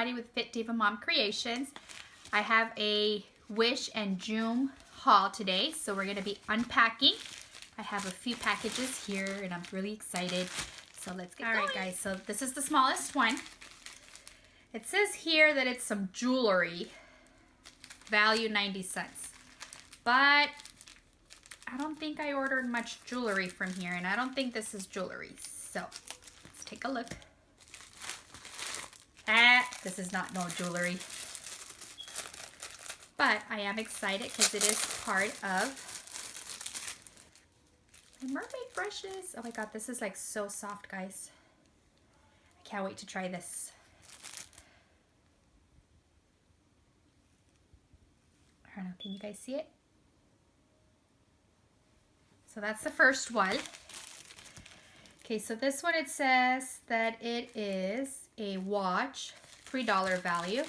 Mighty with Fit Diva Mom Creations. I have a Wish and Joom haul today, so we're going to be unpacking. I have a few packages here and I'm really excited. So let's get going. Alright guys, so this is the smallest one. It says here that it's some jewelry, value 90 cents. But I don't think I ordered much jewelry from here, and I don't think this is jewelry. So let's take a look. This is not no jewelry. But I am excited because it is part of my mermaid brushes. Oh my god, this is like so soft, guys. I can't wait to try this. I don't know, can you guys see it? So that's the first one. Okay, so this one, it says that it is a watch, $3 value.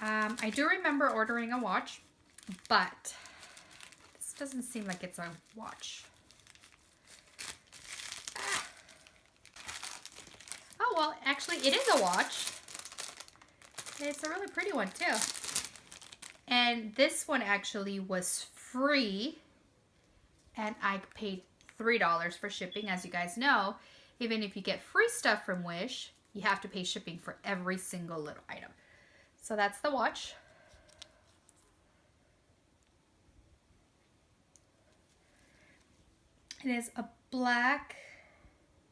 I do remember ordering a watch, but this doesn't seem like it's a watch. Oh, well, actually it is a watch. It's a really pretty one too. And this one actually was free, and I paid $3 for shipping. As you guys know, even if you get free stuff from Wish, you have to pay shipping for every single little item. So that's the watch. It is a black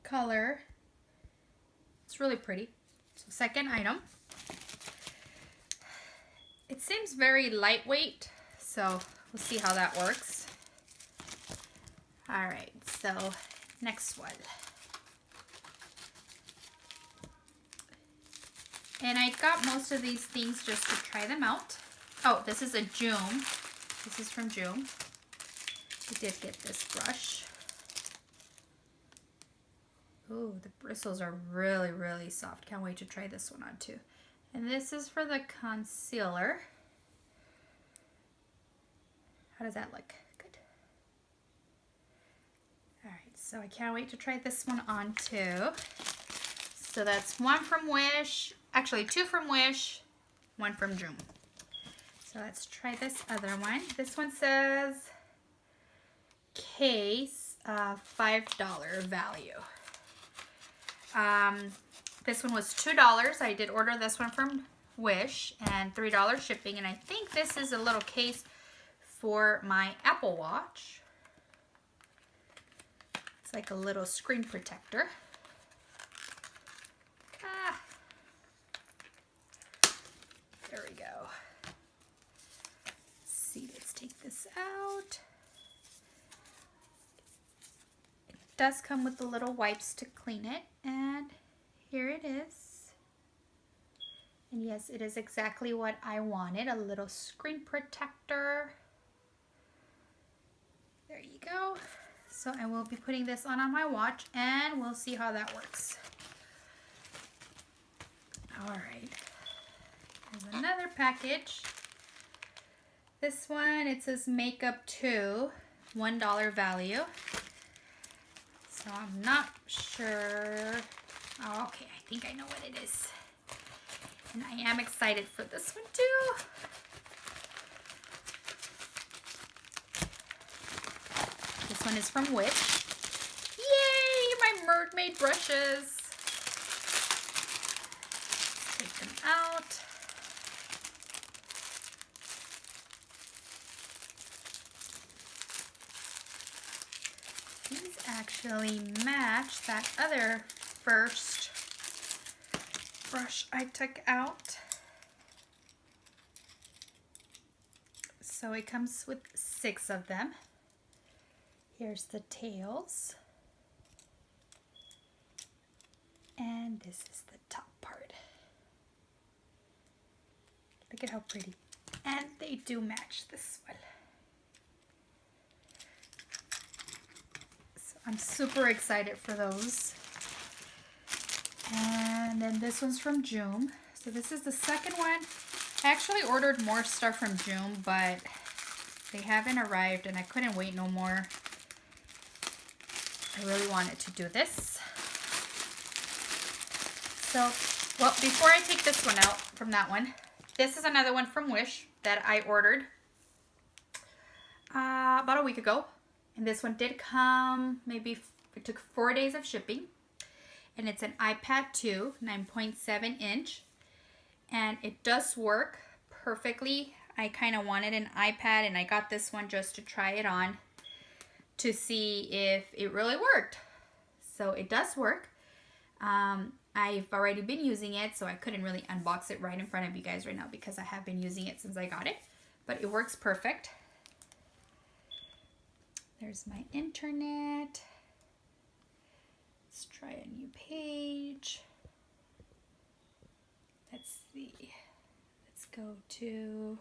color. It's really pretty. So second item. It seems very lightweight, so we'll see how that works. Alright, so next one. And I got most of these things just to try them out. Oh, this is a Joom. This is from Joom. I did get this brush. Ooh, the bristles are really, really soft. Can't wait to try this one on too. And this is for the concealer. How does that look? Good. Alright, so I can't wait to try this one on too. So that's one from Wish. Actually, two from Wish, one from Joom. So let's try this other one. This one says case $5 value. This one was $2. I did order this one from Wish and $3 shipping. And I think this is a little case for my Apple Watch. It's like a little screen protector. There we go. Let's see, let's take this out. It does come with the little wipes to clean it, and here it is. And yes, it is exactly what I wanted, a little screen protector. There you go. So I will be putting this on my watch, and we'll see how that works. All right. Here's another package. This one, it says makeup 2, $1 value. So I'm not sure. Oh, okay, I think I know what it is. And I am excited for this one too. This one is from Wish. Yay, my mermaid brushes. Take them out. These actually match that other first brush I took out. So it comes with 6 of them. Here's the tails. And this is the top part. Look at how pretty. And they do match this one. So I'm super excited for those. And then this one's from Joom. So this is the second one. I actually ordered more stuff from Joom, but they haven't arrived and I couldn't wait no more. I really wanted to do this. So Well, before I take this one out from that one, this is another one from Wish that I ordered about a week ago. And this one did come, maybe it took 4 days of shipping. And it's an iPad 2, 9.7 inch. And it does work perfectly. I kind of wanted an iPad and I got this one just to try it on to see if it really worked. So it does work. I've already been using it, so I couldn't really unbox it right in front of you guys right now because I have been using it since I got it. But it works perfect. There's my internet. Let's try a new page. Let's see. Let's go to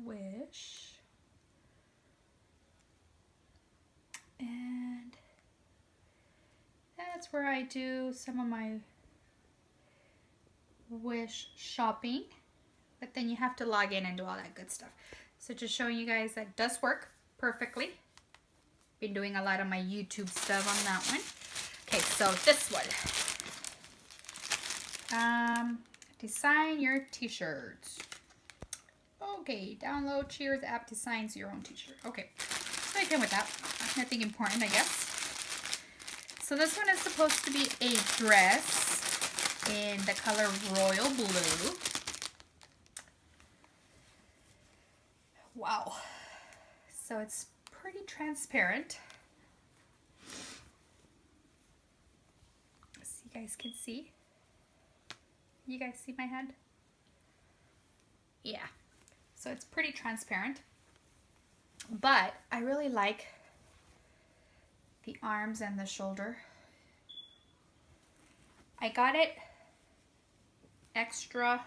Wish. And that's where I do some of my Wish shopping. But then you have to log in and do all that good stuff. So just showing you guys that does work perfectly. Been doing a lot of my YouTube stuff on that one. Okay, so this one. Design your t-shirts. Okay, download Cheers app designs your own t-shirt. Okay, so I came with that. Nothing important, I guess. So this one is supposed to be a dress in the color royal blue. Wow. So it's pretty transparent. So you guys can see. You guys see my head? Yeah. So it's pretty transparent. But I really like the arms and the shoulder. I got it extra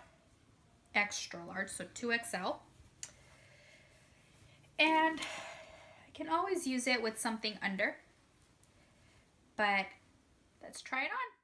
large, so 2XL. And I can always use it with something under. But let's try it on.